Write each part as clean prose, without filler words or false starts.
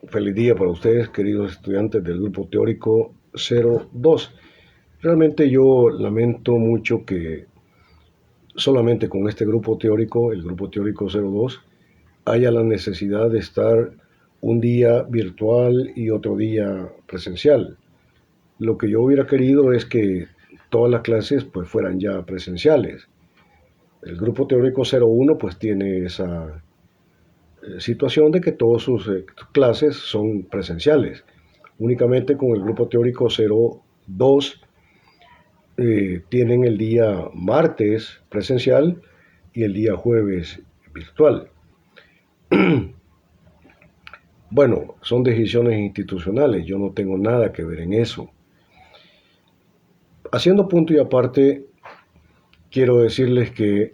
Feliz día para ustedes, queridos estudiantes del grupo teórico 02. Realmente yo lamento mucho que solamente con este grupo teórico, el grupo teórico 02, haya la necesidad de estar un día virtual y otro día presencial. Lo que yo hubiera querido es que todas las clases pues fueran ya presenciales. El grupo teórico 01 pues tiene esa situación de que todas sus clases son presenciales. Únicamente con el grupo teórico 02 tienen el día martes presencial y el día jueves virtual. Bueno, son decisiones institucionales, yo no tengo nada que ver en eso. Haciendo punto y aparte, quiero decirles que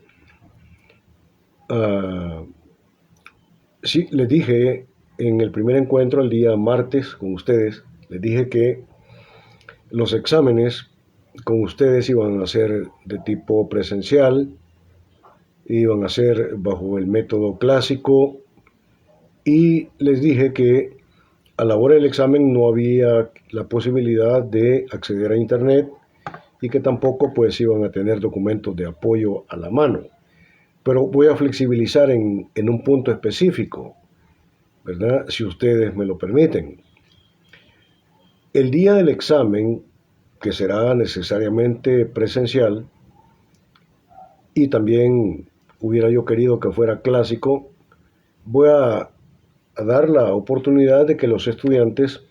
uh, sí, les dije en el primer encuentro el día martes con ustedes, les dije que los exámenes con ustedes iban a ser de tipo presencial, iban a ser bajo el método clásico y les dije que a la hora del examen no había la posibilidad de acceder a internet y que tampoco pues iban a tener documentos de apoyo a la mano. Pero voy a flexibilizar en un punto específico, ¿verdad? Si ustedes me lo permiten. El día del examen, que será necesariamente presencial, y también hubiera yo querido que fuera clásico, voy a dar la oportunidad de que los estudiantes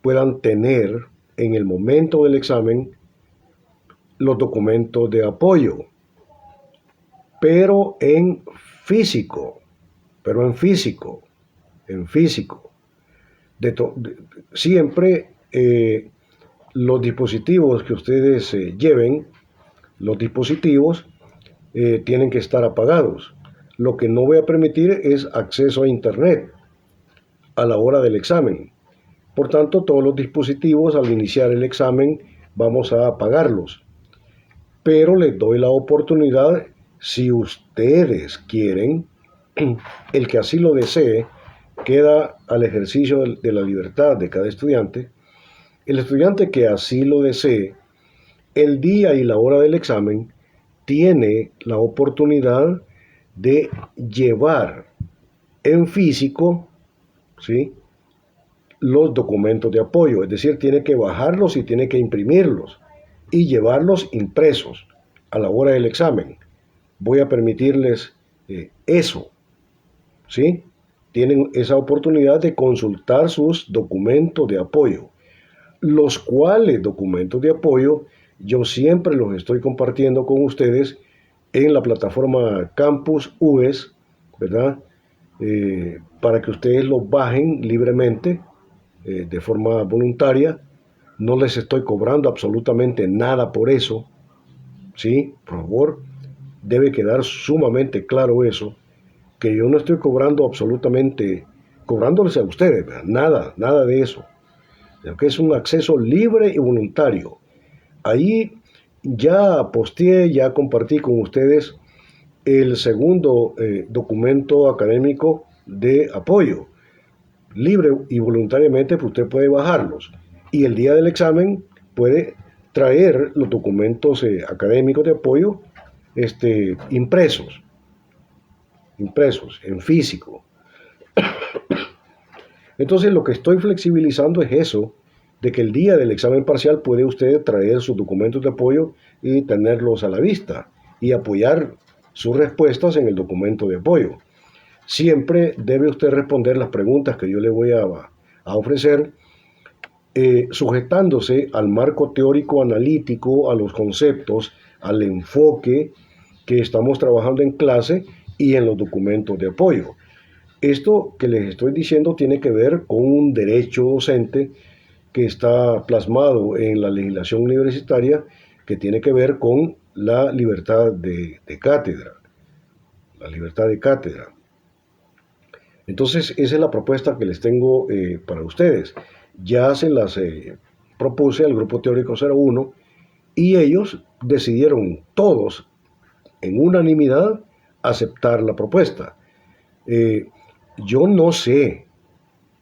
puedan tener en el momento del examen los documentos de apoyo, pero en físico, pero en físico. Siempre los dispositivos que ustedes lleven, los dispositivos tienen que estar apagados. Lo que no voy a permitir es acceso a internet a la hora del examen. Por tanto, todos los dispositivos al iniciar el examen vamos a apagarlos. Pero les doy la oportunidad, si ustedes quieren, el que así lo desee, queda al ejercicio de la libertad de cada estudiante. El estudiante que así lo desee, el día y la hora del examen, tiene la oportunidad de llevar en físico, ¿sí?, los documentos de apoyo, es decir, tiene que bajarlos y tiene que imprimirlos y llevarlos impresos a la hora del examen. Voy a permitirles eso, ¿sí? Tienen esa oportunidad de consultar sus documentos de apoyo, los cuales documentos de apoyo yo siempre los estoy compartiendo con ustedes en la plataforma Campus UES, ¿verdad? Para que ustedes los bajen libremente, de forma voluntaria. No les estoy cobrando absolutamente nada por eso, ¿sí? Por favor, debe quedar sumamente claro eso, que yo no estoy cobrando absolutamente, cobrándoles a ustedes, ¿verdad? Nada de eso. Que es un acceso libre y voluntario. Ahí ya posteé, ya compartí con ustedes el segundo documento académico de apoyo. Libre y voluntariamente pues usted puede bajarlos. Y el día del examen puede traer los documentos académicos de apoyo impresos en físico. Entonces lo que estoy flexibilizando es eso, de que el día del examen parcial puede usted traer sus documentos de apoyo y tenerlos a la vista y apoyar sus respuestas en el documento de apoyo. Siempre debe usted responder las preguntas que yo le voy a ofrecer, sujetándose al marco teórico analítico, a los conceptos, al enfoque que estamos trabajando en clase y en los documentos de apoyo. Esto que les estoy diciendo tiene que ver con un derecho docente que está plasmado en la legislación universitaria, que tiene que ver con la libertad de cátedra. La libertad de cátedra. Entonces, esa es la propuesta que les tengo para ustedes. Ya se las propuse al grupo teórico 01 y ellos decidieron todos en unanimidad aceptar la propuesta. Yo no sé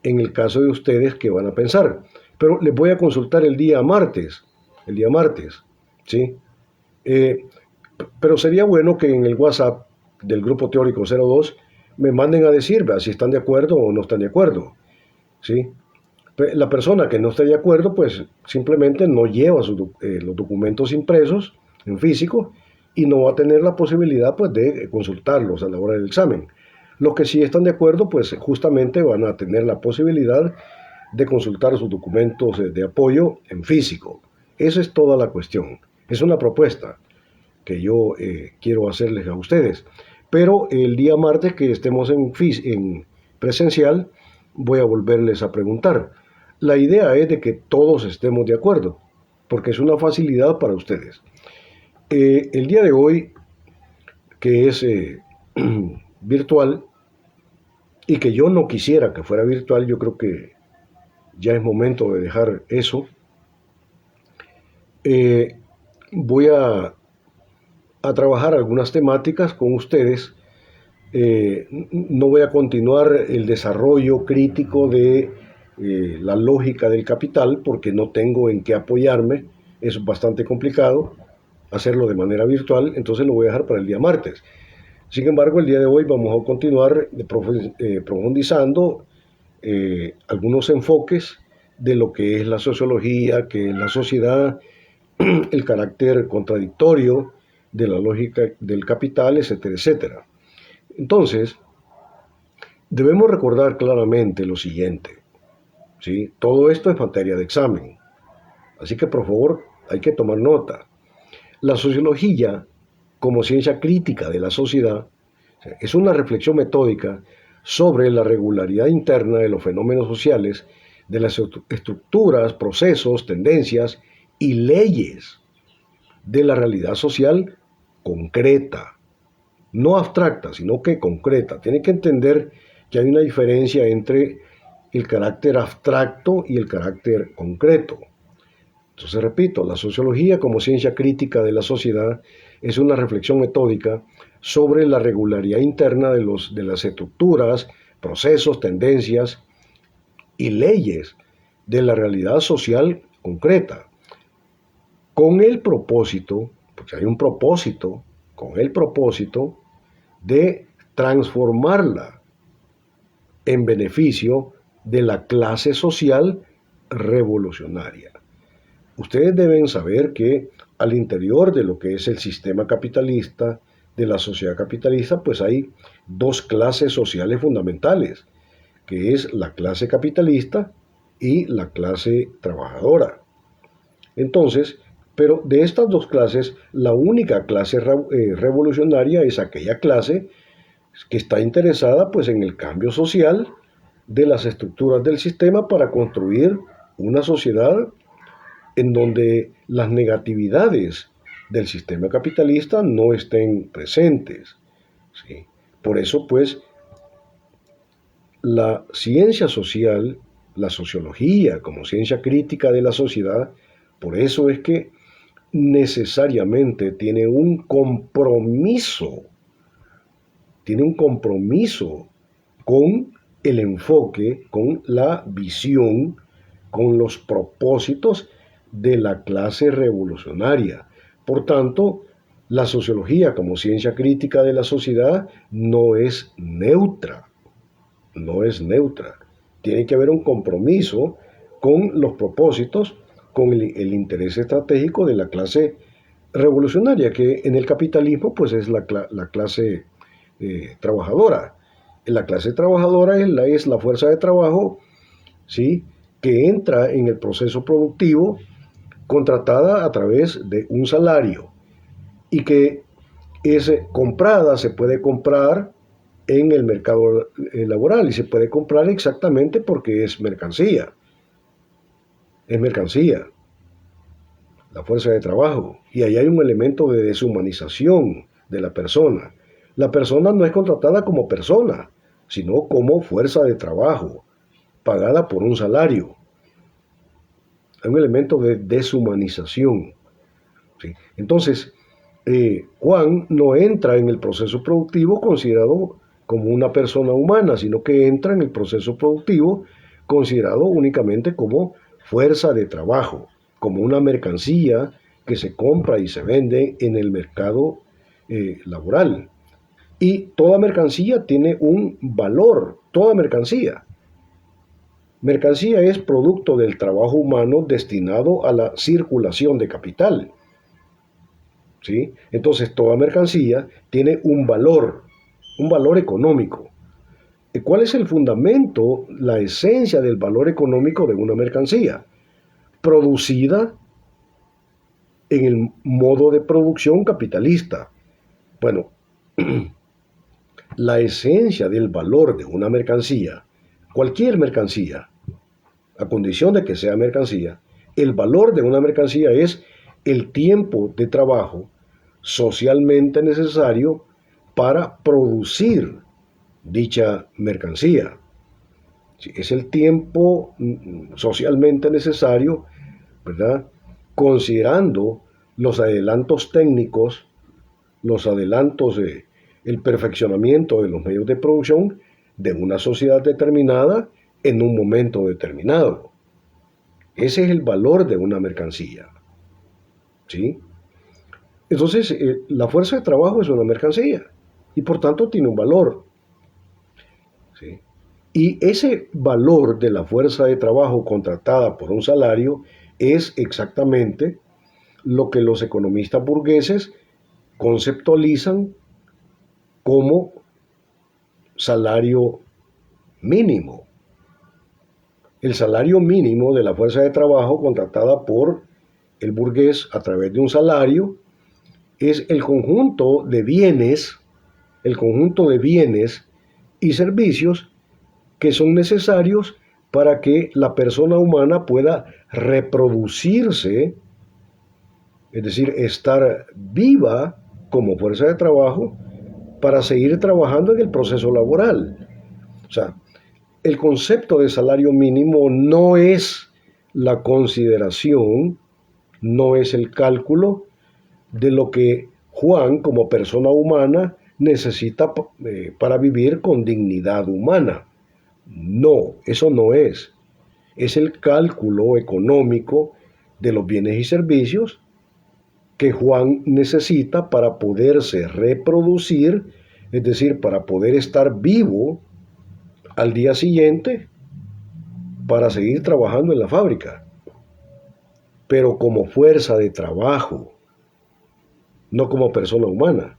en el caso de ustedes que van a pensar. Pero les voy a consultar el día martes, ¿sí? Pero sería bueno que en el WhatsApp del Grupo Teórico 02 me manden a decir, ¿verdad?, si están de acuerdo o no están de acuerdo, ¿sí? La persona que no esté de acuerdo, pues simplemente no lleva los documentos impresos en físico y no va a tener la posibilidad, pues, de consultarlos a la hora del examen. Los que sí están de acuerdo, pues justamente van a tener la posibilidad de consultar sus documentos de apoyo en físico. Esa es toda la cuestión. Es una propuesta que yo quiero hacerles a ustedes. Pero el día martes que estemos en presencial, voy a volverles a preguntar. La idea es de que todos estemos de acuerdo, porque es una facilidad para ustedes. El día de hoy, que es virtual, y que yo no quisiera que fuera virtual, yo creo que ya es momento de dejar eso. Voy a trabajar algunas temáticas con ustedes. No voy a continuar el desarrollo crítico de la lógica del capital porque no tengo en qué apoyarme. Es bastante complicado hacerlo de manera virtual, entonces lo voy a dejar para el día martes. Sin embargo, el día de hoy vamos a continuar profundizando algunos enfoques de lo que es la sociología, que es la sociedad, el carácter contradictorio de la lógica del capital, etcétera, etcétera. Entonces, debemos recordar claramente lo siguiente, ¿sí? Todo esto es materia de examen, así que por favor hay que tomar nota. La sociología, como ciencia crítica de la sociedad, es una reflexión metódica sobre la regularidad interna de los fenómenos sociales, de las estructuras, procesos, tendencias y leyes de la realidad social concreta. No abstracta, sino que concreta. Tiene que entender que hay una diferencia entre el carácter abstracto y el carácter concreto. Entonces, repito, la sociología como ciencia crítica de la sociedad es una reflexión metódica sobre la regularidad interna de las estructuras, procesos, tendencias y leyes de la realidad social concreta, con el propósito, porque hay un propósito, con el propósito de transformarla en beneficio de la clase social revolucionaria. Ustedes deben saber que al interior de lo que es el sistema capitalista, de la sociedad capitalista, pues hay dos clases sociales fundamentales, que es la clase capitalista y la clase trabajadora. Entonces, pero de estas dos clases, la única clase revolucionaria es aquella clase que está interesada, pues, en el cambio social de las estructuras del sistema para construir una sociedad en donde las negatividades del sistema capitalista no estén presentes, ¿sí? Por eso, pues, la ciencia social, la sociología como ciencia crítica de la sociedad, por eso es que necesariamente tiene un compromiso con el enfoque, con la visión, con los propósitos de la clase revolucionaria. Por tanto, la sociología como ciencia crítica de la sociedad no es neutra. Tiene que haber un compromiso con los propósitos, con el interés estratégico de la clase revolucionaria, que en el capitalismo pues es la clase trabajadora. La clase trabajadora es la fuerza de trabajo, ¿sí?, que entra en el proceso productivo contratada a través de un salario y que es comprada, se puede comprar en el mercado laboral y se puede comprar exactamente porque es mercancía. Es mercancía, la fuerza de trabajo. Y ahí hay un elemento de deshumanización de la persona. La persona no es contratada como persona, sino como fuerza de trabajo, pagada por un salario. Hay un elemento de deshumanización, ¿sí? Entonces, Juan no entra en el proceso productivo considerado como una persona humana, sino que entra en el proceso productivo considerado únicamente como fuerza de trabajo, como una mercancía que se compra y se vende en el mercado laboral. Y toda mercancía tiene un valor, toda mercancía. Mercancía es producto del trabajo humano destinado a la circulación de capital. ¿Sí? Entonces toda mercancía tiene un valor económico. ¿Cuál es el fundamento, la esencia del valor económico de una mercancía? Producida en el modo de producción capitalista. Bueno, la esencia del valor de una mercancía, cualquier mercancía, a condición de que sea mercancía, el valor de una mercancía es el tiempo de trabajo socialmente necesario para producir dicha mercancía. Es el tiempo socialmente necesario, ¿verdad? Considerando los adelantos técnicos, los adelantos el perfeccionamiento de los medios de producción de una sociedad determinada en un momento determinado. Ese es el valor de una mercancía. ¿Sí? Entonces, la fuerza de trabajo es una mercancía y por tanto tiene un valor. ¿Sí? Y ese valor de la fuerza de trabajo contratada por un salario es exactamente lo que los economistas burgueses conceptualizan como salario mínimo. El salario mínimo de la fuerza de trabajo contratada por el burgués a través de un salario es el conjunto de bienes y servicios que son necesarios para que la persona humana pueda reproducirse, es decir, estar viva como fuerza de trabajo para seguir trabajando en el proceso laboral. O sea, el concepto de salario mínimo no es la consideración, no es el cálculo de lo que Juan como persona humana necesita para vivir con dignidad humana. No, eso no es. Es el cálculo económico de los bienes y servicios que Juan necesita para poderse reproducir, es decir, para poder estar vivo al día siguiente para seguir trabajando en la fábrica, pero como fuerza de trabajo, no como persona humana,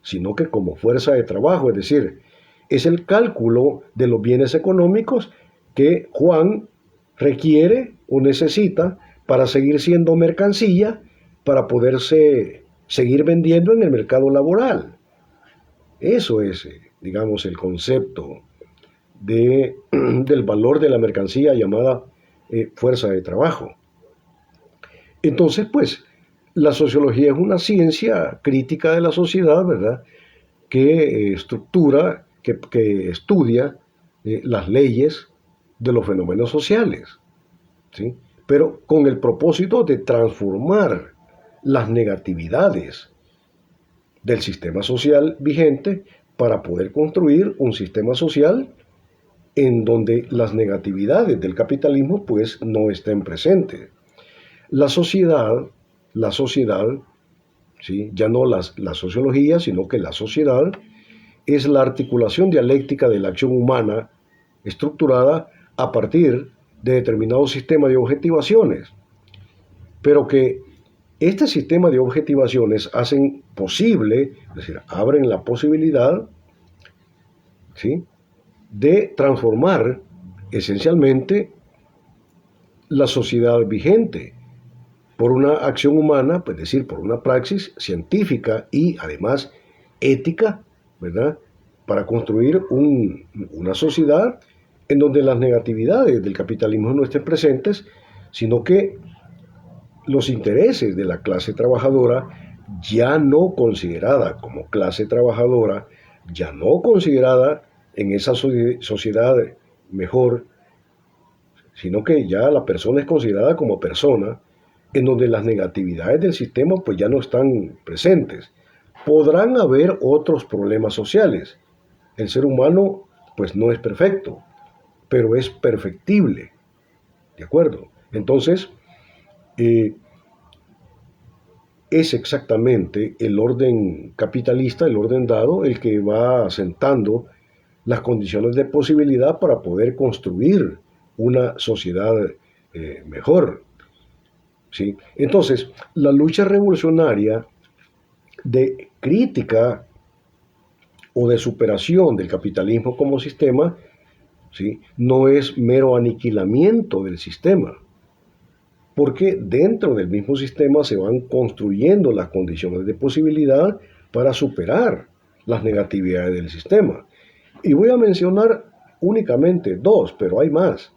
sino que como fuerza de trabajo, es decir, es el cálculo de los bienes económicos que Juan requiere o necesita para seguir siendo mercancía, para poderse seguir vendiendo en el mercado laboral. Eso es, digamos, el concepto del valor de la mercancía llamada fuerza de trabajo. Entonces, pues, la sociología es una ciencia crítica de la sociedad, ¿verdad? Que estructura, que estudia las leyes de los fenómenos sociales, ¿sí? Pero con el propósito de transformar las negatividades del sistema social vigente para poder construir un sistema social en donde las negatividades del capitalismo pues no estén presentes. La sociedad, ¿sí? Ya no la sociología, sino que la sociedad es la articulación dialéctica de la acción humana estructurada a partir de determinados sistemas de objetivaciones, pero que este sistema de objetivaciones hacen posible, es decir, abren la posibilidad, ¿sí?, de transformar esencialmente la sociedad vigente por una acción humana, es decir, por una praxis científica y además ética, ¿verdad?, para construir una sociedad en donde las negatividades del capitalismo no estén presentes, sino que los intereses de la clase trabajadora, ya no considerada como clase trabajadora, ya no considerada en esa sociedad mejor, sino que ya la persona es considerada como persona, en donde las negatividades del sistema pues ya no están presentes. Podrán haber otros problemas sociales. El ser humano pues no es perfecto, pero es perfectible. ¿De acuerdo? Entonces, es exactamente el orden capitalista, el orden dado, el que va asentando las condiciones de posibilidad para poder construir una sociedad mejor. ¿Sí? Entonces, la lucha revolucionaria de crítica o de superación del capitalismo como sistema, ¿sí?, no es mero aniquilamiento del sistema, porque dentro del mismo sistema se van construyendo las condiciones de posibilidad para superar las negatividades del sistema. Y voy a mencionar únicamente dos, pero hay más,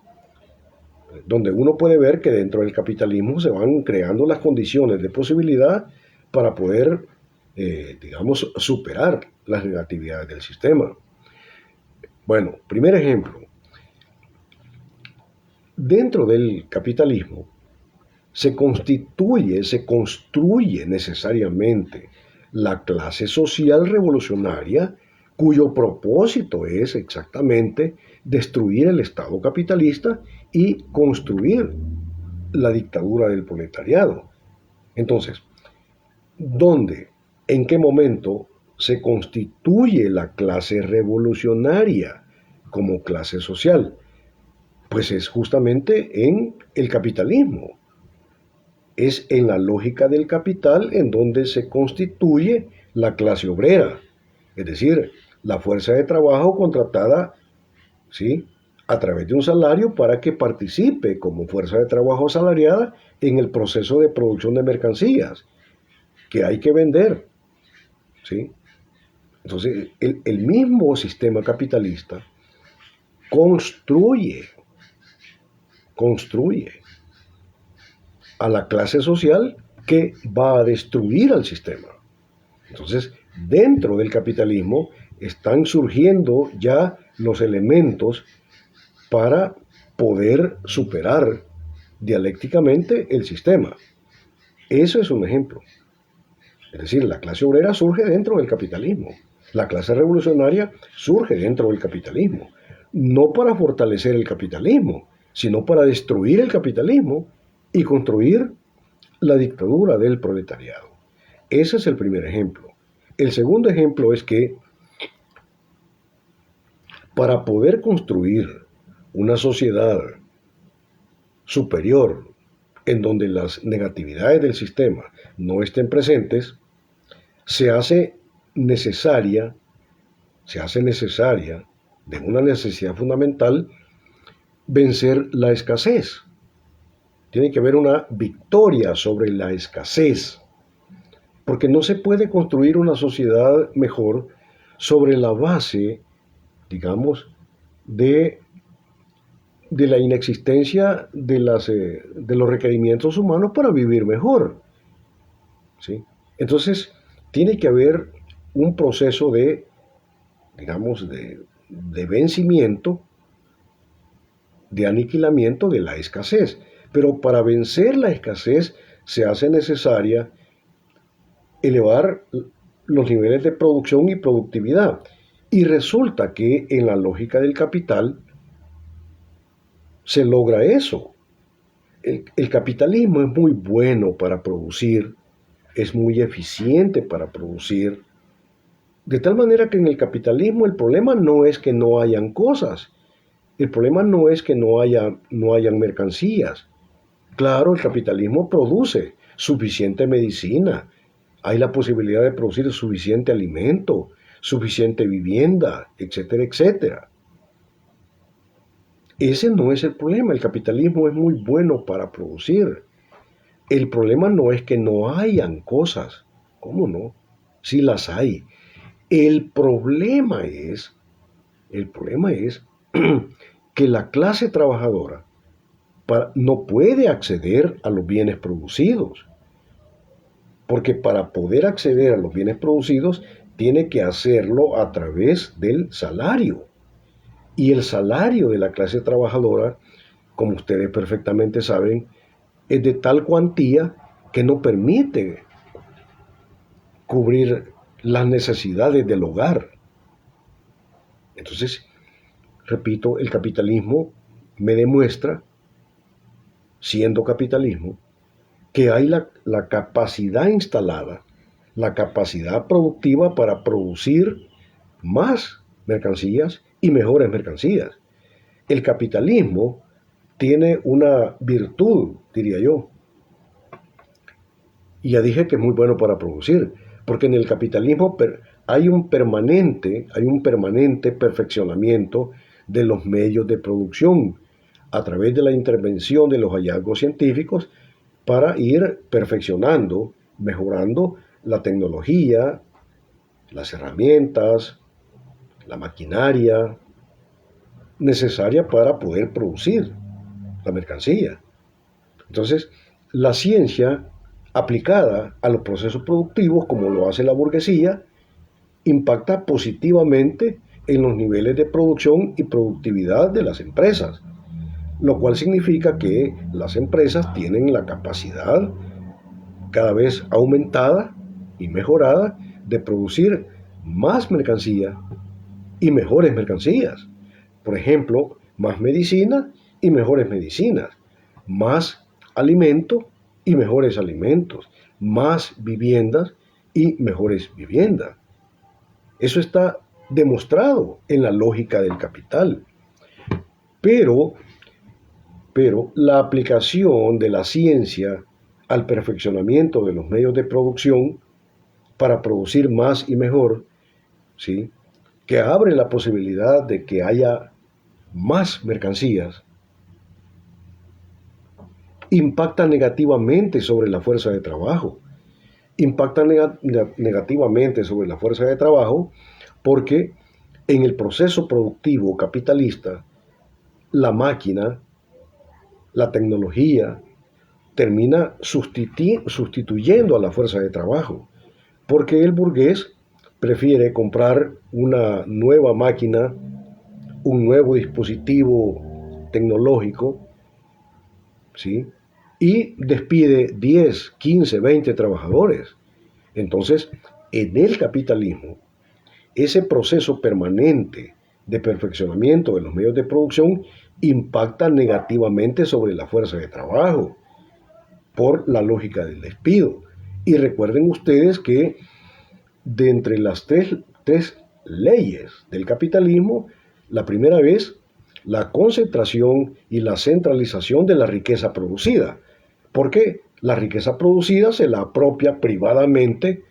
donde uno puede ver que dentro del capitalismo se van creando las condiciones de posibilidad para poder, digamos, superar las negatividades del sistema. Bueno, primer ejemplo. Dentro del capitalismo se construye necesariamente la clase social revolucionaria cuyo propósito es exactamente destruir el Estado capitalista y construir la dictadura del proletariado. Entonces, ¿dónde, en qué momento se constituye la clase revolucionaria como clase social? Pues es justamente en el capitalismo. Es en la lógica del capital en donde se constituye la clase obrera, es decir, la fuerza de trabajo contratada, ¿sí?, a través de un salario para que participe como fuerza de trabajo asalariada en el proceso de producción de mercancías que hay que vender, ¿sí? Entonces, el mismo sistema capitalista construye a la clase social que va a destruir al sistema. Entonces, dentro del capitalismo están surgiendo ya los elementos para poder superar dialécticamente el sistema. Eso es un ejemplo. Es decir, la clase obrera surge dentro del capitalismo. La clase revolucionaria surge dentro del capitalismo. No para fortalecer el capitalismo, sino para destruir el capitalismo y construir la dictadura del proletariado. Ese es el primer ejemplo. El segundo ejemplo es que para poder construir una sociedad superior en donde las negatividades del sistema no estén presentes, se hace necesaria, de una necesidad fundamental, vencer la escasez. Tiene que haber una victoria sobre la escasez, porque no se puede construir una sociedad mejor sobre la base, digamos, de la inexistencia de los requerimientos humanos para vivir mejor, ¿sí? Entonces, tiene que haber un proceso de, digamos, de vencimiento, de aniquilamiento de la escasez. Pero para vencer la escasez se hace necesaria elevar los niveles de producción y productividad. Y resulta que en la lógica del capital se logra eso. El capitalismo es muy bueno para producir, es muy eficiente para producir, de tal manera que en el capitalismo el problema no es que no hayan cosas, el problema no es que no hayan mercancías. Claro, el capitalismo produce suficiente medicina, hay la posibilidad de producir suficiente alimento, suficiente vivienda, etcétera, etcétera. Ese no es el problema, el capitalismo es muy bueno para producir. El problema no es que no hayan cosas, ¿cómo no? Sí las hay. El problema es que la clase trabajadora no puede acceder a los bienes producidos, porque para poder acceder a los bienes producidos tiene que hacerlo a través del salario. Y el salario de la clase trabajadora, como ustedes perfectamente saben, es de tal cuantía que no permite cubrir las necesidades del hogar. Entonces, repito, el capitalismo me demuestra, siendo capitalismo, que hay la capacidad instalada, la capacidad productiva para producir más mercancías y mejores mercancías. El capitalismo tiene una virtud, diría yo, y ya dije que es muy bueno para producir, porque en el capitalismo hay un permanente perfeccionamiento de los medios de producción a través de la intervención de los hallazgos científicos para ir perfeccionando, mejorando la tecnología, las herramientas, la maquinaria necesaria para poder producir la mercancía. Entonces, la ciencia aplicada a los procesos productivos, como lo hace la burguesía, impacta positivamente en los niveles de producción y productividad de las empresas, lo cual significa que las empresas tienen la capacidad cada vez aumentada y mejorada de producir más mercancía y mejores mercancías. Por ejemplo, más medicina y mejores medicinas, más alimento y mejores alimentos, más viviendas y mejores viviendas. Eso está demostrado en la lógica del capital. Pero la aplicación de la ciencia al perfeccionamiento de los medios de producción para producir más y mejor, ¿sí?, que abre la posibilidad de que haya más mercancías, impacta negativamente sobre la fuerza de trabajo. Impacta negativamente sobre la fuerza de trabajo porque en el proceso productivo capitalista, la máquina, la tecnología, termina sustituyendo a la fuerza de trabajo, porque el burgués prefiere comprar una nueva máquina, un nuevo dispositivo tecnológico, ¿sí?, y despide 10, 15, 20 trabajadores. Entonces, en el capitalismo, ese proceso permanente de perfeccionamiento de los medios de producción impacta negativamente sobre la fuerza de trabajo por la lógica del despido. Y recuerden ustedes que de entre las tres leyes del capitalismo, la primera es la concentración y la centralización de la riqueza producida, porque la riqueza producida se la apropia privadamente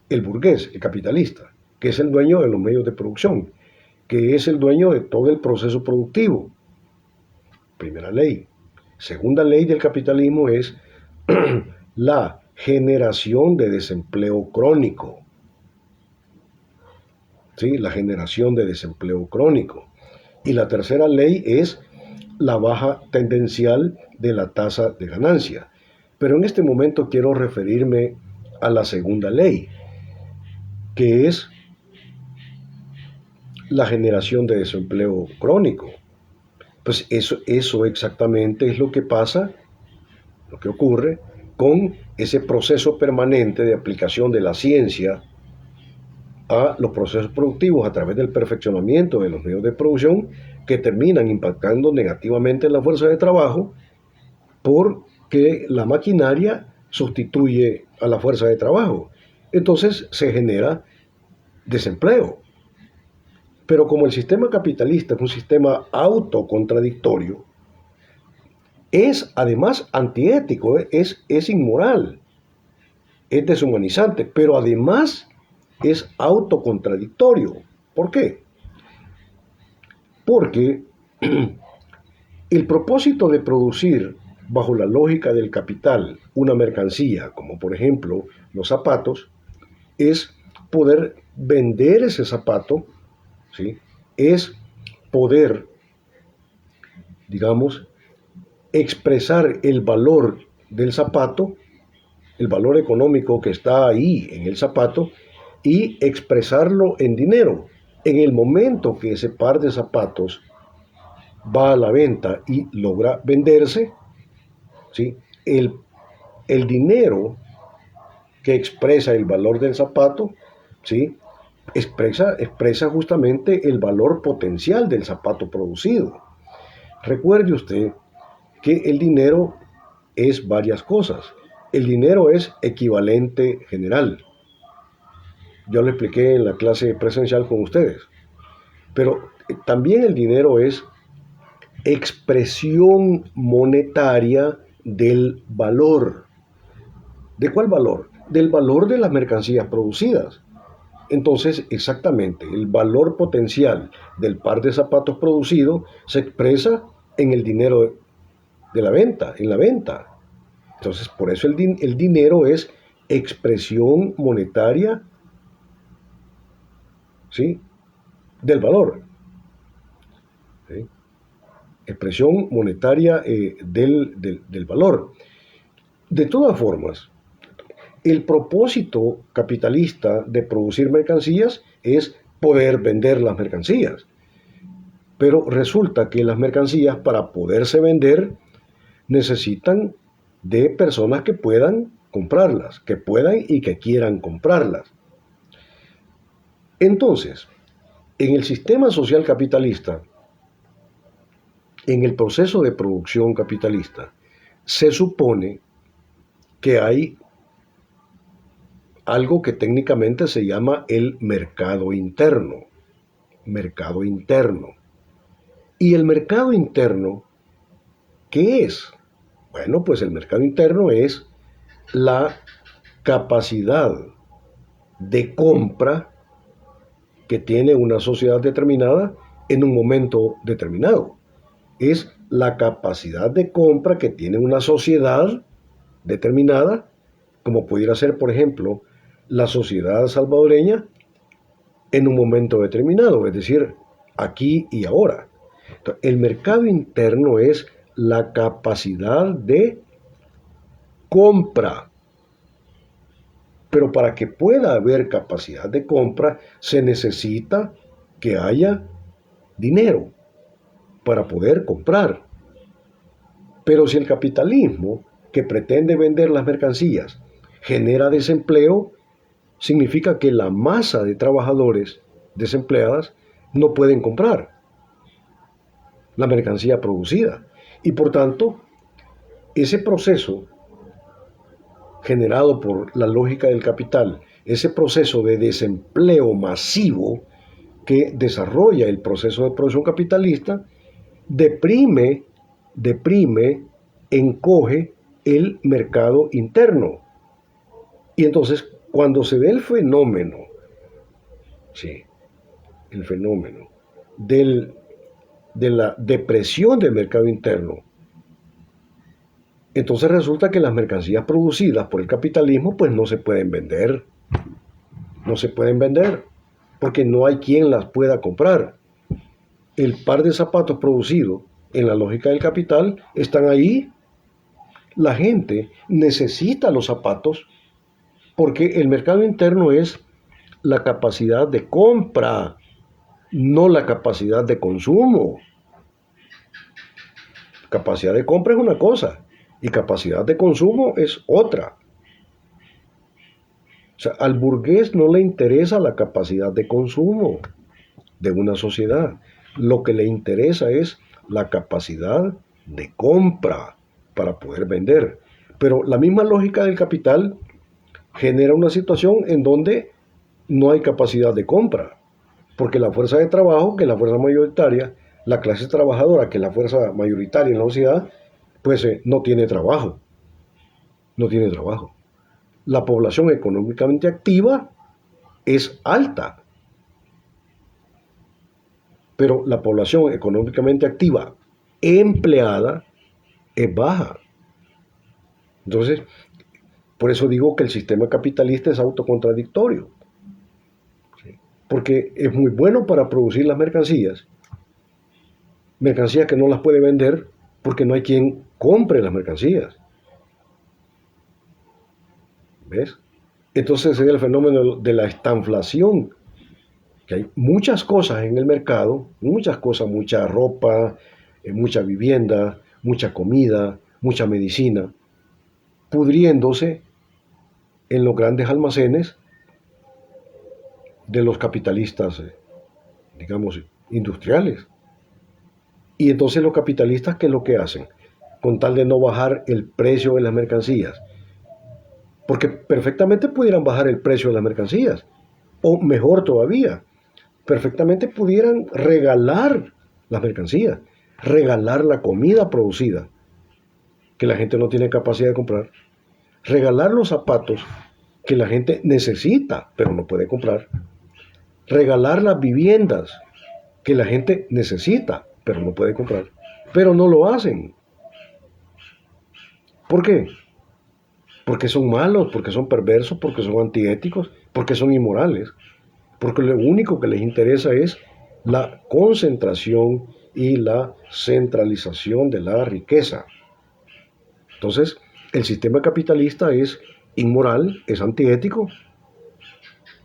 el burgués, el capitalista, que es el dueño de los medios de producción, que es el dueño de todo el proceso productivo. Primera ley. Segunda ley del capitalismo es la generación de desempleo crónico. ¿Sí? La generación de desempleo crónico. Y la tercera ley es la baja tendencial de la tasa de ganancia. Pero en este momento quiero referirme a la segunda ley, que es la generación de desempleo crónico. Pues eso exactamente es lo que pasa, lo que ocurre con ese proceso permanente de aplicación de la ciencia a los procesos productivos a través del perfeccionamiento de los medios de producción, que terminan impactando negativamente en la fuerza de trabajo porque la maquinaria sustituye a la fuerza de trabajo. Entonces se genera desempleo. Pero como el sistema capitalista es un sistema autocontradictorio, es además antiético, es inmoral, es deshumanizante, pero además es autocontradictorio. ¿Por qué? Porque el propósito de producir bajo la lógica del capital una mercancía, como por ejemplo los zapatos, es poder vender ese zapato, ¿sí?, es poder, digamos, expresar el valor del zapato, el valor económico que está ahí en el zapato, y expresarlo en dinero. En el momento que ese par de zapatos va a la venta y logra venderse, ¿sí?, el dinero que expresa el valor del zapato, ¿sí?, expresa justamente el valor potencial del zapato producido. Recuerde usted que el dinero es varias cosas. El dinero es equivalente general. Yo lo expliqué en la clase presencial con ustedes. Pero también el dinero es expresión monetaria del valor. ¿De cuál valor? Del valor de las mercancías producidas. Entonces, exactamente, el valor potencial del par de zapatos producido se expresa en el dinero de la venta, en la venta. Entonces, por eso el dinero es expresión monetaria, ¿sí?, del valor. ¿Sí? Expresión monetaria del valor. De todas formas, el propósito capitalista de producir mercancías es poder vender las mercancías. Pero resulta que las mercancías, para poderse vender, necesitan de personas que puedan comprarlas, que puedan y que quieran comprarlas. Entonces, en el sistema social capitalista, en el proceso de producción capitalista, se supone que hay algo que técnicamente se llama el mercado interno. Mercado interno. ¿Y el mercado interno qué es? Bueno, pues el mercado interno es la capacidad de compra que tiene una sociedad determinada en un momento determinado. Es la capacidad de compra que tiene una sociedad determinada, como pudiera ser, por ejemplo, la sociedad salvadoreña en un momento determinado, es decir, aquí y ahora. Entonces, el mercado interno es la capacidad de compra. Pero para que pueda haber capacidad de compra, se necesita que haya dinero para poder comprar. Pero si el capitalismo, que pretende vender las mercancías, genera desempleo, significa que la masa de trabajadores desempleadas no pueden comprar la mercancía producida. Y por tanto, ese proceso generado por la lógica del capital, ese proceso de desempleo masivo que desarrolla el proceso de producción capitalista, deprime, encoge el mercado interno. Y entonces, cuando se ve el fenómeno, sí, el fenómeno de la depresión del mercado interno, entonces resulta que las mercancías producidas por el capitalismo pues no se pueden vender. No se pueden vender porque no hay quien las pueda comprar. El par de zapatos producidos en la lógica del capital están ahí. La gente necesita los zapatos porque el mercado interno es la capacidad de compra, no la capacidad de consumo. Capacidad de compra es una cosa y capacidad de consumo es otra. O sea, al burgués no le interesa la capacidad de consumo de una sociedad. Lo que le interesa es la capacidad de compra para poder vender. Pero la misma lógica del capital genera una situación en donde no hay capacidad de compra, porque la fuerza de trabajo, que es la fuerza mayoritaria, la clase trabajadora, que es la fuerza mayoritaria en la sociedad, pues no tiene trabajo. No tiene trabajo. La población económicamente activa es alta, pero la población económicamente activa empleada es baja. Entonces, por eso digo que el sistema capitalista es autocontradictorio, ¿sí? Porque es muy bueno para producir las mercancías que no las puede vender porque no hay quien compre las mercancías. ¿Ves? Entonces sería el fenómeno de la estanflación, que hay muchas cosas en el mercado, muchas cosas, mucha ropa, mucha vivienda, mucha comida, mucha medicina, pudriéndose en los grandes almacenes de los capitalistas, digamos, industriales. Y entonces los capitalistas, ¿qué es lo que hacen? Con tal de no bajar el precio de las mercancías. Porque perfectamente pudieran bajar el precio de las mercancías. O mejor todavía, perfectamente pudieran regalar las mercancías, regalar la comida producida, que la gente no tiene capacidad de comprar, regalar los zapatos que la gente necesita, pero no puede comprar, regalar las viviendas que la gente necesita, pero no puede comprar, pero no lo hacen. ¿Por qué? Porque son malos, porque son perversos, porque son antiéticos, porque son inmorales, porque lo único que les interesa es la concentración y la centralización de la riqueza. Entonces, el sistema capitalista es inmoral, es antiético,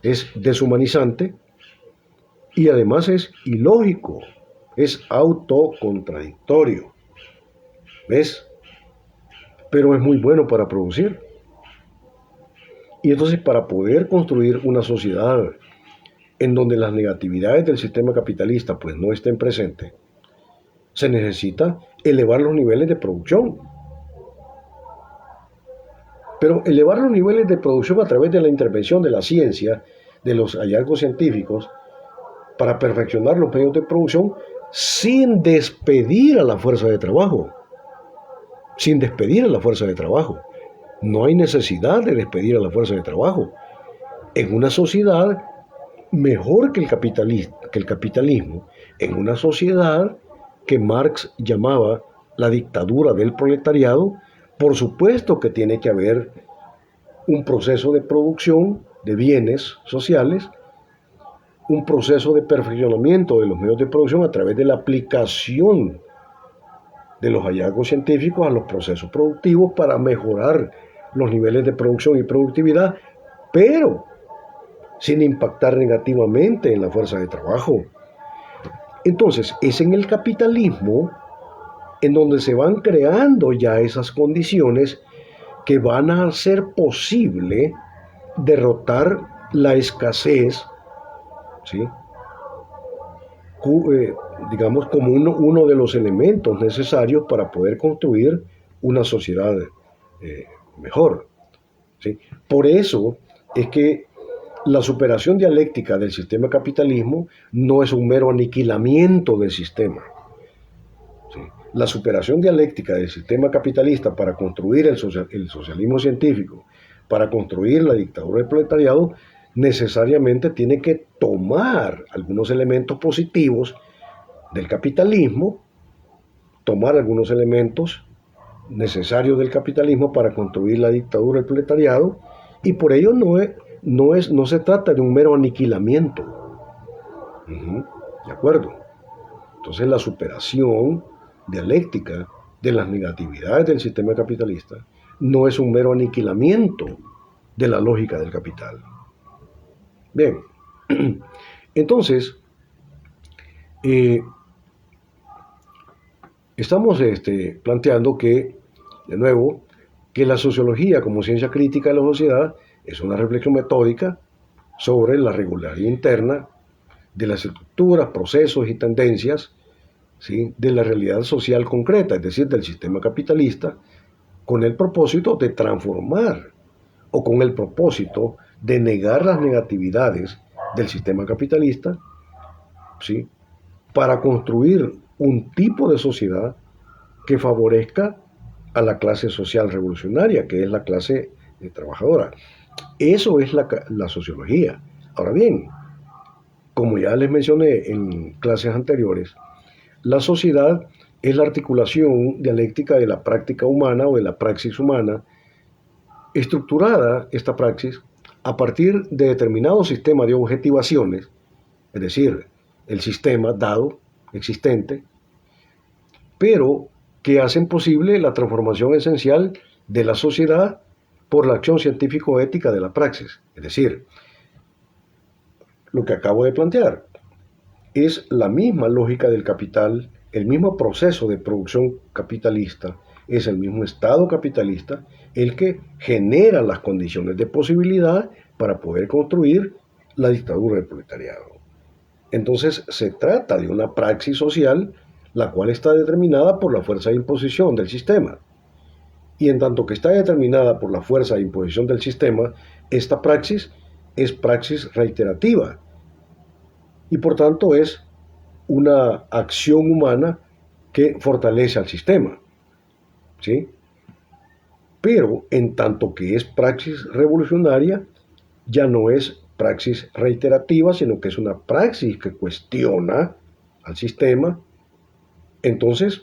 es deshumanizante y además es ilógico, es autocontradictorio. ¿Ves? Pero es muy bueno para producir. Y entonces para poder construir una sociedad en donde las negatividades del sistema capitalista pues no estén presentes, se necesita elevar los niveles de producción. Pero elevar los niveles de producción a través de la intervención de la ciencia, de los hallazgos científicos, para perfeccionar los medios de producción sin despedir a la fuerza de trabajo. Sin despedir a la fuerza de trabajo. No hay necesidad de despedir a la fuerza de trabajo. En una sociedad mejor que el capitalismo, en una sociedad que Marx llamaba la dictadura del proletariado, por supuesto que tiene que haber un proceso de producción de bienes sociales, un proceso de perfeccionamiento de los medios de producción a través de la aplicación de los hallazgos científicos a los procesos productivos para mejorar los niveles de producción y productividad, pero sin impactar negativamente en la fuerza de trabajo. Entonces, es en el capitalismo en donde se van creando ya esas condiciones que van a hacer posible derrotar la escasez, ¿sí? Digamos como uno de los elementos necesarios para poder construir una sociedad mejor, ¿sí? Por eso es que la superación dialéctica del sistema capitalismo no es un mero aniquilamiento del sistema. ¿Sí? La superación dialéctica del sistema capitalista para construir el socialismo científico, para construir la dictadura del proletariado, necesariamente tiene que tomar algunos elementos positivos del capitalismo, tomar algunos elementos necesarios del capitalismo para construir la dictadura del proletariado, y por ello no se trata de un mero aniquilamiento. ¿De acuerdo? Entonces la superación dialéctica de las negatividades del sistema capitalista no es un mero aniquilamiento de la lógica del capital. Bien, entonces, estamos planteando que, de nuevo, que la sociología como ciencia crítica de la sociedad es una reflexión metódica sobre la regularidad interna de las estructuras, procesos y tendencias, ¿sí?, de la realidad social concreta, es decir, del sistema capitalista, con el propósito de transformar o con el propósito de negar las negatividades del sistema capitalista, ¿sí?, para construir un tipo de sociedad que favorezca a la clase social revolucionaria, que es la clase trabajadora. Eso es la sociología. Ahora bien, como ya les mencioné en clases anteriores, la sociedad es la articulación dialéctica de la práctica humana o de la praxis humana, estructurada esta praxis a partir de determinado sistema de objetivaciones, es decir, el sistema dado, existente, pero que hacen posible la transformación esencial de la sociedad por la acción científico-ética de la praxis. Es decir, lo que acabo de plantear es la misma lógica del capital, el mismo proceso de producción capitalista, es el mismo Estado capitalista el que genera las condiciones de posibilidad para poder construir la dictadura del proletariado. Entonces se trata de una praxis social la cual está determinada por la fuerza de imposición del sistema. Y en tanto que está determinada por la fuerza de imposición del sistema, esta praxis es praxis reiterativa y por tanto es una acción humana que fortalece al sistema. ¿Sí? Pero en tanto que es praxis revolucionaria, ya no es praxis reiterativa, sino que es una praxis que cuestiona al sistema. Entonces,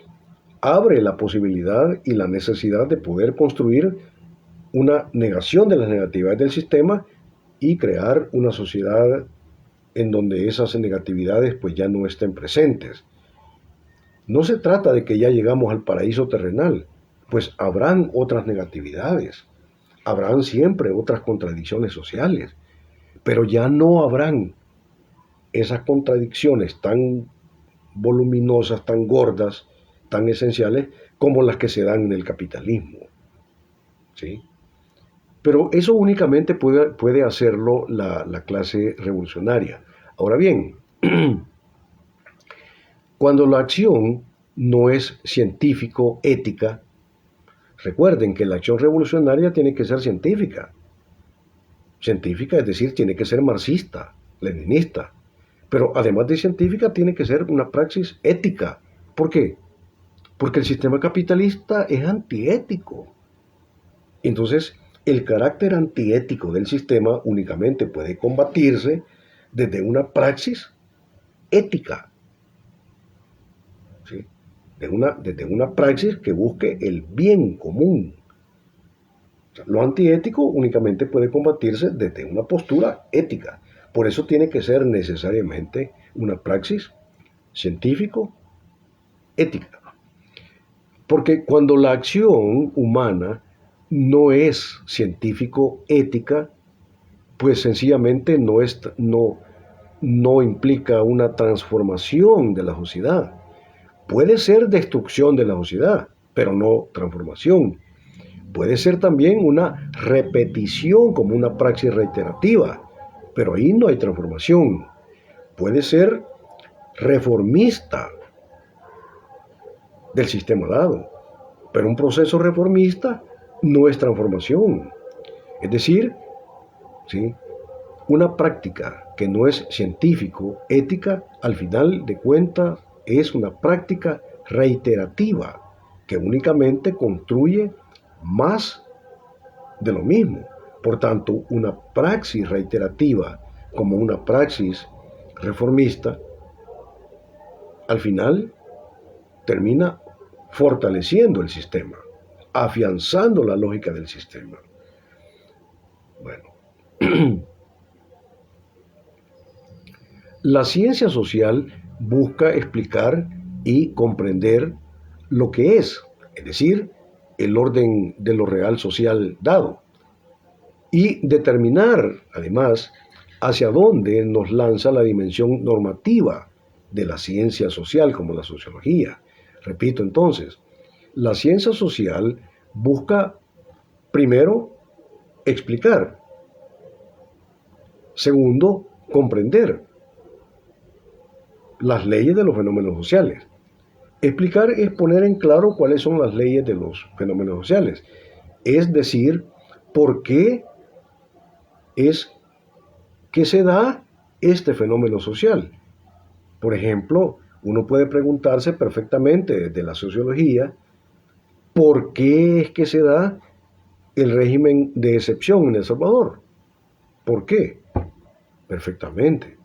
abre la posibilidad y la necesidad de poder construir una negación de las negatividades del sistema y crear una sociedad en donde esas negatividades pues ya no estén presentes. No se trata de que ya llegamos al paraíso terrenal, pues habrán otras negatividades, habrán siempre otras contradicciones sociales, pero ya no habrán esas contradicciones tan voluminosas, tan gordas, tan esenciales como las que se dan en el capitalismo. ¿Sí? Pero eso únicamente puede hacerlo la clase revolucionaria. Ahora bien, cuando la acción no es científico-ética, recuerden que la acción revolucionaria tiene que ser científica. Científica, es decir, tiene que ser marxista, leninista. Pero además de científica, tiene que ser una praxis ética. ¿Por qué? Porque el sistema capitalista es antiético. Entonces, el carácter antiético del sistema únicamente puede combatirse desde una praxis ética. ¿Sí? Desde una praxis que busque el bien común. O sea, lo antiético únicamente puede combatirse desde una postura ética. Por eso tiene que ser necesariamente una praxis científico-ética. Porque cuando la acción humana no es científico-ética, pues sencillamente no implica una transformación de la sociedad. Puede ser destrucción de la sociedad, pero no transformación. Puede ser también una repetición como una praxis reiterativa, pero ahí no hay transformación. Puede ser reformista del sistema dado, pero un proceso reformista no es transformación. Es decir, ¿sí? Una práctica que no es científico, ética, al final de cuentas es una práctica reiterativa que únicamente construye más de lo mismo. Por tanto, una praxis reiterativa como una praxis reformista, al final termina fortaleciendo el sistema, afianzando la lógica del sistema. Bueno, la ciencia social busca explicar y comprender lo que es decir, el orden de lo real social dado, y determinar, además, hacia dónde nos lanza la dimensión normativa de la ciencia social como la sociología. Repito entonces, la ciencia social busca, primero, explicar, segundo, comprender las leyes de los fenómenos sociales. Explicar es poner en claro cuáles son las leyes de los fenómenos sociales, es decir, por qué es que se da este fenómeno social. Por ejemplo, uno puede preguntarse perfectamente desde la sociología, ¿por qué es que se da el régimen de excepción en El Salvador? ¿Por qué? Perfectamente.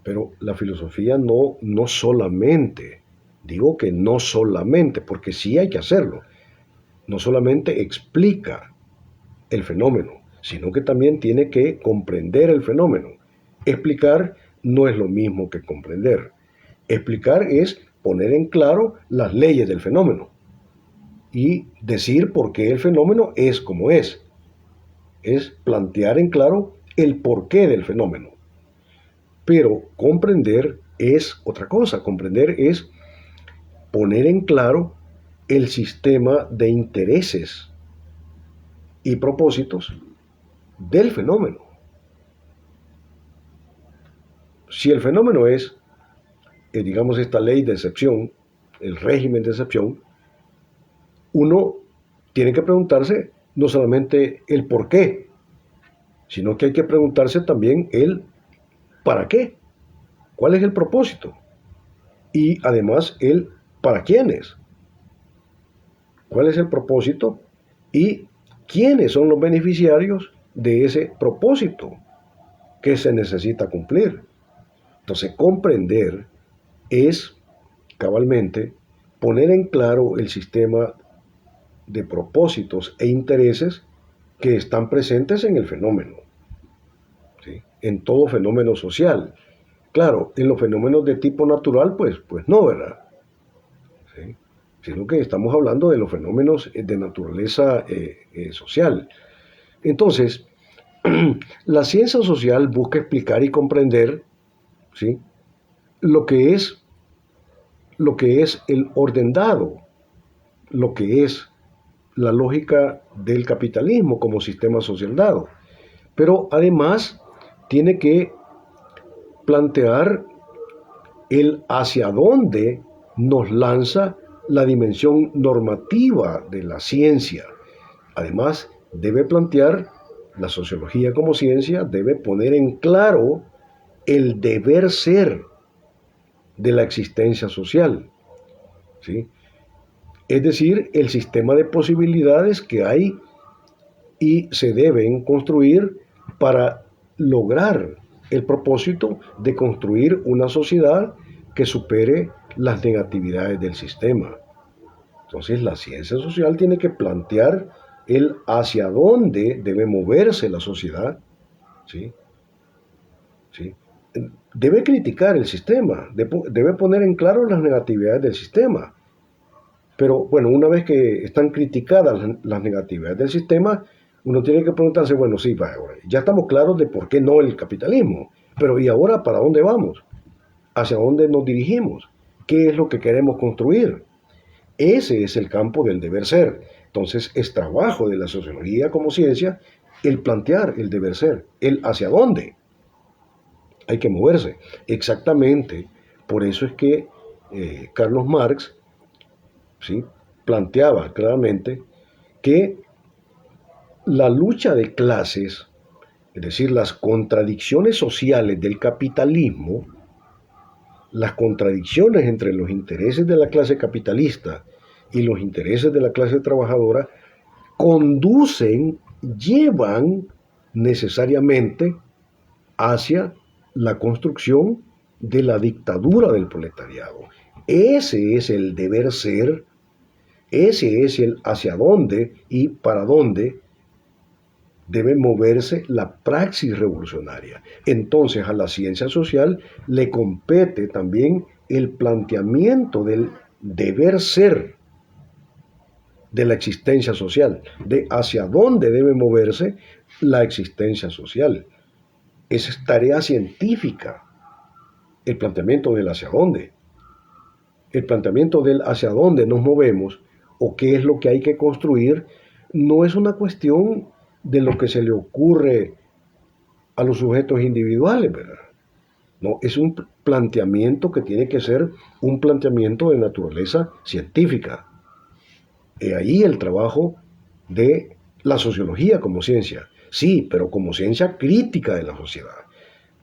Pero la filosofía no solamente, digo que no solamente, porque sí hay que hacerlo, no solamente explica el fenómeno, sino que también tiene que comprender el fenómeno. Explicar no es lo mismo que comprender. Explicar es poner en claro las leyes del fenómeno y decir por qué el fenómeno es como es. Es plantear en claro el porqué del fenómeno. Pero comprender es otra cosa. Comprender es poner en claro el sistema de intereses y propósitos del fenómeno. si el fenómeno es, digamos, esta ley de excepción, el régimen de excepción, uno tiene que preguntarse no solamente el por qué, sino que hay que preguntarse también el para qué, cuál es el propósito y además el para quiénes, cuál es el propósito y quiénes son los beneficiarios de ese propósito que se necesita cumplir. Entonces, comprender es cabalmente poner en claro el sistema de propósitos e intereses que están presentes en el fenómeno, ¿sí? En todo fenómeno social. Claro, en los fenómenos de tipo natural, pues no, ¿verdad? ¿Sí? Sino que estamos hablando de los fenómenos de naturaleza social. Entonces, la ciencia social busca explicar y comprender, ¿sí?, lo que es el orden dado, lo que es la lógica del capitalismo como sistema social dado. Pero además tiene que plantear el hacia dónde nos lanza la dimensión normativa de la ciencia. Además, debe plantear la sociología como ciencia, debe poner en claro el deber ser de la existencia social, ¿sí? Es decir, el sistema de posibilidades que hay y se deben construir para lograr el propósito de construir una sociedad que supere las negatividades del sistema. Entonces, la ciencia social tiene que plantear el hacia dónde debe moverse la sociedad, ¿sí? ¿Sí? Debe criticar el sistema, debe poner en claro las negatividades del sistema. Pero bueno, una vez que están criticadas las negatividades del sistema, uno tiene que preguntarse, bueno, sí, ya estamos claros de por qué no el capitalismo, pero ¿y ahora para dónde vamos? ¿Hacia dónde nos dirigimos? ¿Qué es lo que queremos construir? Ese es el campo del deber ser. Entonces es trabajo de la sociología como ciencia el plantear el deber ser, el hacia dónde hay que moverse. Exactamente, por eso es que Carlos Marx, ¿sí?, planteaba claramente que la lucha de clases, es decir, las contradicciones sociales del capitalismo, las contradicciones entre los intereses de la clase capitalista y los intereses de la clase trabajadora, conducen, llevan necesariamente hacia la construcción de la dictadura del proletariado. Ese es el deber ser, ese es el hacia dónde y para dónde debe moverse la praxis revolucionaria. Entonces a la ciencia social le compete también el planteamiento del deber ser de la existencia social, de hacia dónde debe moverse la existencia social. Es tarea científica el planteamiento del hacia dónde. El planteamiento del hacia dónde nos movemos o qué es lo que hay que construir no es una cuestión de lo que se le ocurre a los sujetos individuales, ¿verdad? No, es un planteamiento que tiene que ser un planteamiento de naturaleza científica. He ahí el trabajo de la sociología como ciencia. Sí, pero como ciencia crítica de la sociedad.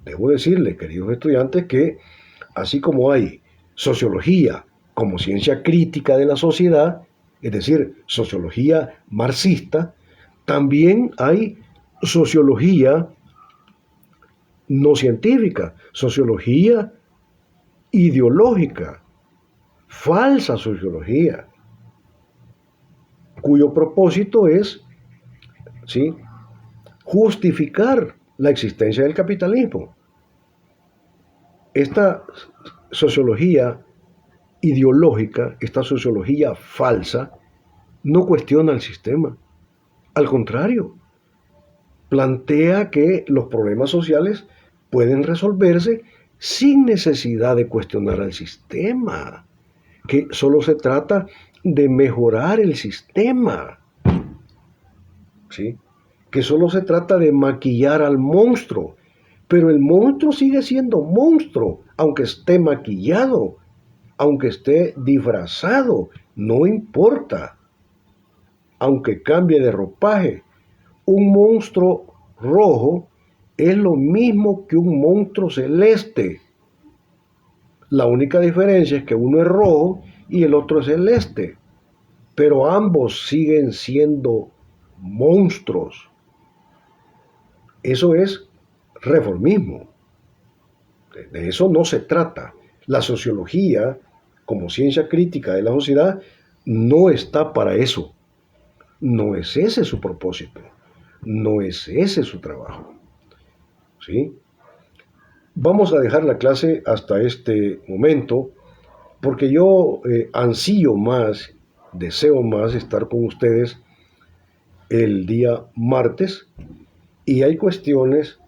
Debo decirles, queridos estudiantes, que así como hay sociología como ciencia crítica de la sociedad, es decir, sociología marxista, también hay sociología no científica, sociología ideológica, falsa sociología, cuyo propósito es, ¿sí?, justificar la existencia del capitalismo. Esta sociología ideológica, esta sociología falsa, no cuestiona el sistema. Al contrario, plantea que los problemas sociales pueden resolverse sin necesidad de cuestionar al sistema, que solo se trata de mejorar el sistema, ¿sí?, que solo se trata de maquillar al monstruo, Pero el monstruo sigue siendo monstruo, aunque esté maquillado, aunque esté disfrazado, no importa, aunque cambie de ropaje. Un monstruo rojo es lo mismo que un monstruo celeste. La única diferencia es que uno es rojo y el otro es celeste, pero ambos siguen siendo monstruos. Eso es reformismo. De eso no se trata. La sociología, como ciencia crítica de la sociedad, no está para eso. No es ese su propósito. No es ese su trabajo. ¿Sí? Vamos a dejar la clase hasta este momento porque yo ansío más, deseo más estar con ustedes el día martes y hay cuestiones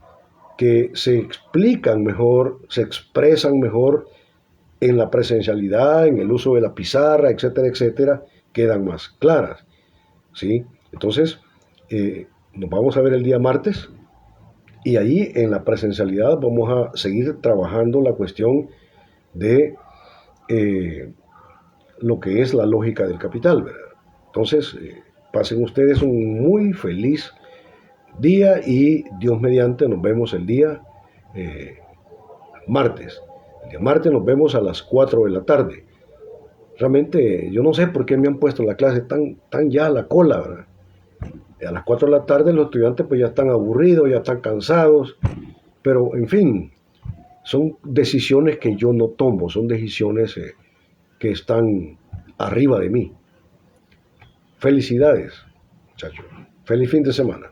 que se explican mejor, se expresan mejor en la presencialidad, en el uso de la pizarra, etcétera, etcétera, quedan más claras. ¿Sí? Entonces, nos vamos a ver el día martes y ahí en la presencialidad vamos a seguir trabajando la cuestión de lo que es la lógica del capital, ¿verdad? Entonces, pasen ustedes un muy feliz día y Dios mediante nos vemos el día martes. El día martes nos vemos a las 4 de la tarde. Realmente yo no sé por qué me han puesto la clase tan ya a la cola, ¿verdad? A las 4 de la tarde los estudiantes pues ya están aburridos, ya están cansados, pero en fin, son decisiones que yo no tomo, son decisiones que están arriba de mí. Felicidades, muchachos. Feliz fin de semana.